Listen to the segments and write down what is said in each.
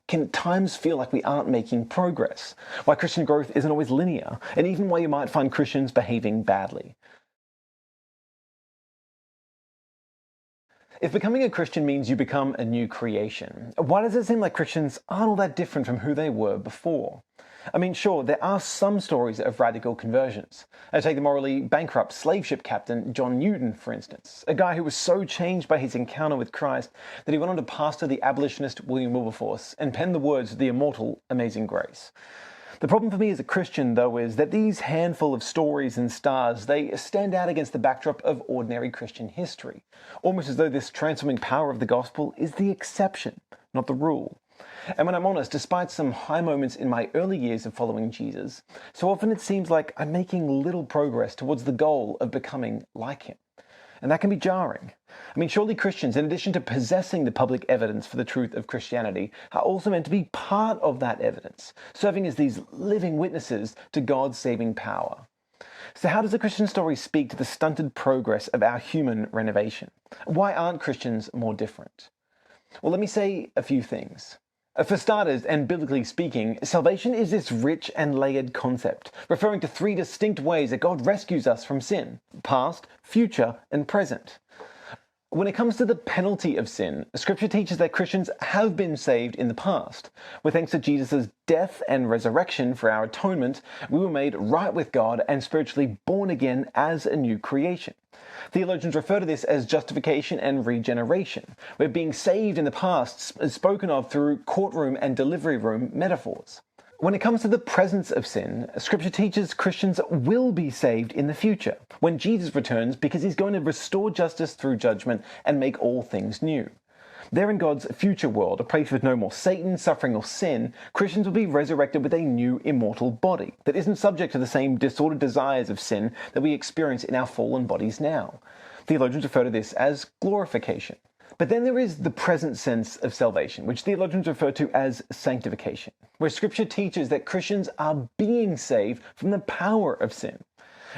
can at times feel like we aren't making progress, why Christian growth isn't always linear, and even why you might find Christians behaving badly. If becoming a Christian means you become a new creation, why does it seem like Christians aren't all that different from who they were before? I mean, sure, there are some stories of radical conversions. Take the morally bankrupt slave ship captain John Newton, for instance, a guy who was so changed by his encounter with Christ that he went on to pastor the abolitionist William Wilberforce and pen the words of the immortal Amazing Grace. The problem for me as a Christian, though, is that these handful of stories and stars, they stand out against the backdrop of ordinary Christian history, almost as though this transforming power of the gospel is the exception, not the rule. And when I'm honest, despite some high moments in my early years of following Jesus, so often it seems like I'm making little progress towards the goal of becoming like him. And that can be jarring. I mean, surely Christians, in addition to possessing the public evidence for the truth of Christianity, are also meant to be part of that evidence, serving as these living witnesses to God's saving power. So how does the Christian story speak to the stunted progress of our human renovation? Why aren't Christians more different? Well, let me say a few things. For starters, and biblically speaking, salvation is this rich and layered concept, referring to three distinct ways that God rescues us from sin: past, future, and present. When it comes to the penalty of sin, Scripture teaches that Christians have been saved in the past. With thanks to Jesus' death and resurrection for our atonement, we were made right with God and spiritually born again as a new creation. Theologians refer to this as justification and regeneration, where being saved in the past is spoken of through courtroom and delivery room metaphors. When it comes to the presence of sin, Scripture teaches Christians will be saved in the future, when Jesus returns, because he's going to restore justice through judgment and make all things new. There in God's future world, a place with no more Satan, suffering, or sin, Christians will be resurrected with a new immortal body that isn't subject to the same disordered desires of sin that we experience in our fallen bodies now. Theologians refer to this as glorification. But then there is the present sense of salvation, which theologians refer to as sanctification, where Scripture teaches that Christians are being saved from the power of sin.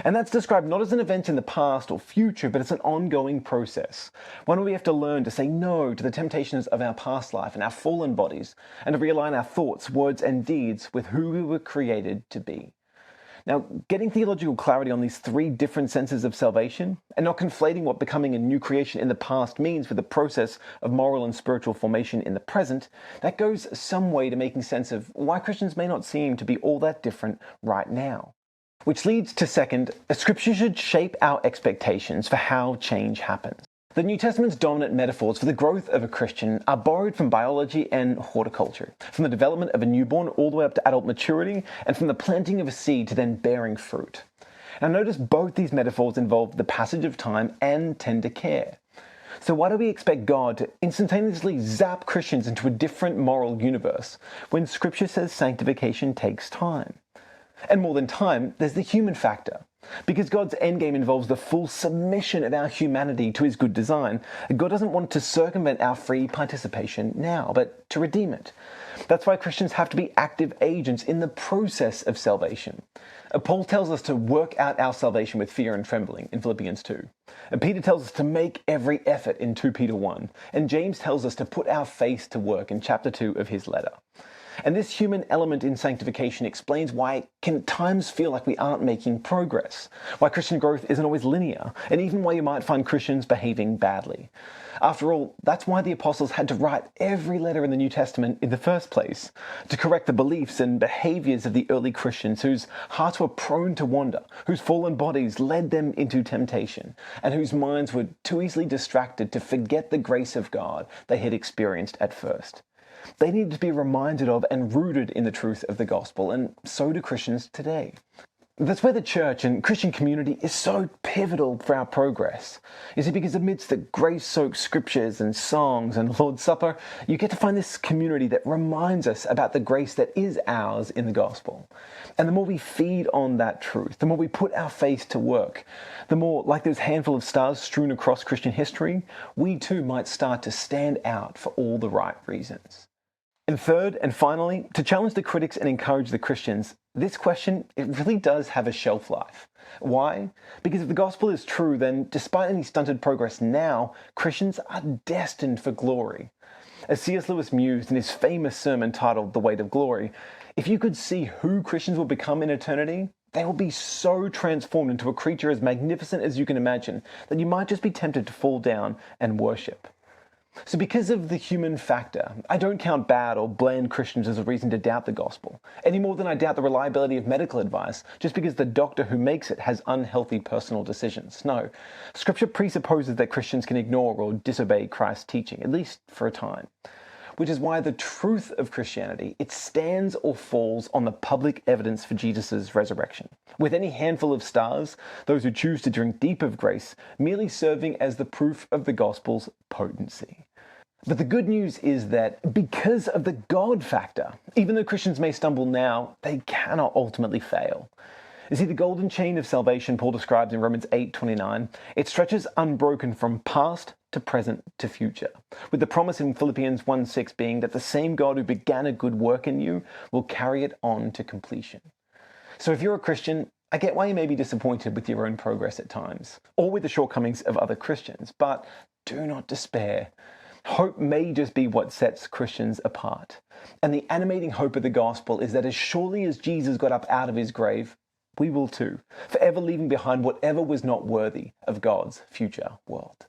And that's described not as an event in the past or future, but as an ongoing process, one where we have to learn to say no to the temptations of our past life and our fallen bodies, and to realign our thoughts, words, and deeds with who we were created to be. Now, getting theological clarity on these three different senses of salvation, and not conflating what becoming a new creation in the past means for the process of moral and spiritual formation in the present, that goes some way to making sense of why Christians may not seem to be all that different right now. Which leads to second, Scripture should shape our expectations for how change happens. The New Testament's dominant metaphors for the growth of a Christian are borrowed from biology and horticulture, from the development of a newborn all the way up to adult maturity, and from the planting of a seed to then bearing fruit. Now notice both these metaphors involve the passage of time and tender care. So why do we expect God to instantaneously zap Christians into a different moral universe when Scripture says sanctification takes time? And more than time, there's the human factor. Because God's endgame involves the full submission of our humanity to his good design, God doesn't want to circumvent our free participation now, but to redeem it. That's why Christians have to be active agents in the process of salvation. Paul tells us to work out our salvation with fear and trembling in Philippians 2. And Peter tells us to make every effort in 2 Peter 1. And James tells us to put our faith to work in chapter 2 of his letter. And this human element in sanctification explains why it can at times feel like we aren't making progress, why Christian growth isn't always linear, and even why you might find Christians behaving badly. After all, that's why the apostles had to write every letter in the New Testament in the first place, to correct the beliefs and behaviors of the early Christians whose hearts were prone to wander, whose fallen bodies led them into temptation, and whose minds were too easily distracted to forget the grace of God they had experienced at first. They needed to be reminded of and rooted in the truth of the gospel, and so do Christians today. That's where the church and Christian community is so pivotal for our progress. You see, because amidst the grace-soaked scriptures and songs and Lord's Supper, you get to find this community that reminds us about the grace that is ours in the gospel. And the more we feed on that truth, the more we put our faith to work, the more, like those handful of stars strewn across Christian history, we too might start to stand out for all the right reasons. And third, and finally, to challenge the critics and encourage the Christians, this question, it really does have a shelf life. Why? Because if the gospel is true, then despite any stunted progress now, Christians are destined for glory. As C.S. Lewis mused in his famous sermon titled The Weight of Glory, if you could see who Christians will become in eternity, they will be so transformed into a creature as magnificent as you can imagine that you might just be tempted to fall down and worship. So because of the human factor, I don't count bad or bland Christians as a reason to doubt the gospel, any more than I doubt the reliability of medical advice just because the doctor who makes it has unhealthy personal decisions. No, Scripture presupposes that Christians can ignore or disobey Christ's teaching, at least for a time. Which is why the truth of Christianity, it stands or falls on the public evidence for Jesus' resurrection, with any handful of stars, those who choose to drink deep of grace, merely serving as the proof of the gospel's potency. But the good news is that because of the God factor, even though Christians may stumble now, they cannot ultimately fail. You see, the golden chain of salvation Paul describes in Romans 8:29, it stretches unbroken from past to present to future, with the promise in Philippians 1:6 being that the same God who began a good work in you will carry it on to completion. So if you're a Christian, I get why you may be disappointed with your own progress at times, or with the shortcomings of other Christians, but do not despair. Hope may just be what sets Christians apart. And the animating hope of the gospel is that as surely as Jesus got up out of his grave, we will too, forever leaving behind whatever was not worthy of God's future world.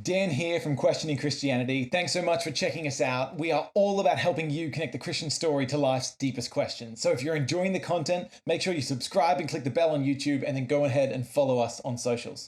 Dan here from Questioning Christianity. Thanks so much for checking us out. We are all about helping you connect the Christian story to life's deepest questions. So if you're enjoying the content, make sure you subscribe and click the bell on YouTube, and then go ahead and follow us on socials.